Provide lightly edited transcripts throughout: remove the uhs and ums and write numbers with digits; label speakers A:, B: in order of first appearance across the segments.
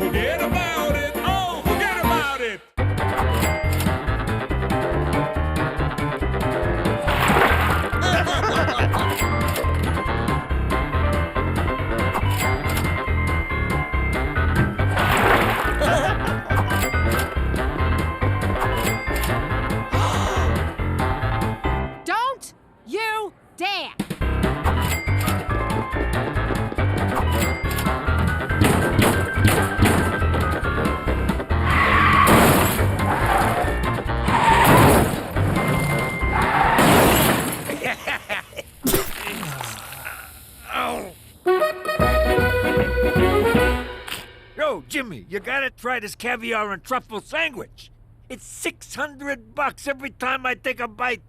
A: Forget about it. Oh, forget about it.
B: Don't you dare!
C: Yo, Jimmy, you gotta try this caviar and truffle sandwich. It's $600 every time I take a bite,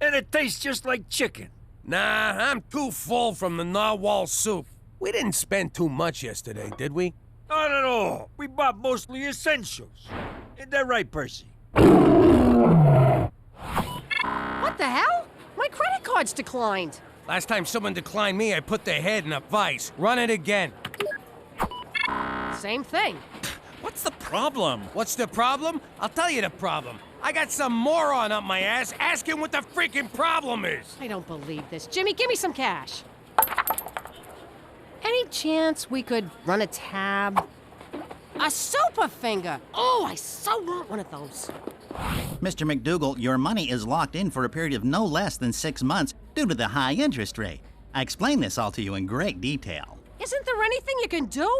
C: and it tastes just like chicken.
D: Nah, I'm too full from the narwhal soup. We didn't spend too much yesterday, did we?
C: Not at all. We bought mostly essentials. Isn't that right, Percy?
B: What the hell? My credit card's declined.
D: Last time someone declined me, I put their head in a vice. Run it again.
B: Same thing.
A: What's the problem?
D: What's the problem? I'll tell you the problem. I got some moron up my ass asking what the freaking problem is.
B: I don't believe this. Jimmy, give me some cash. Any chance we could run a tab? A super finger! Oh, I so want one of those.
E: Mr. MacDougal, your money is locked in for a period of no less than 6 months due to the high interest rate. I explained this all to you in great detail.
B: Isn't there anything you can do?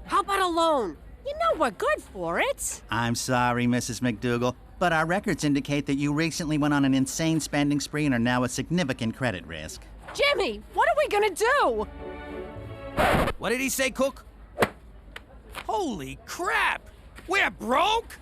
B: How about a loan? You know we're good for it.
E: I'm sorry, Mrs. MacDougal, but our records indicate that you recently went on an insane spending spree and are now a significant credit risk.
B: Jimmy, what are we gonna do?
D: What did he say, Cook? Holy crap! We're broke?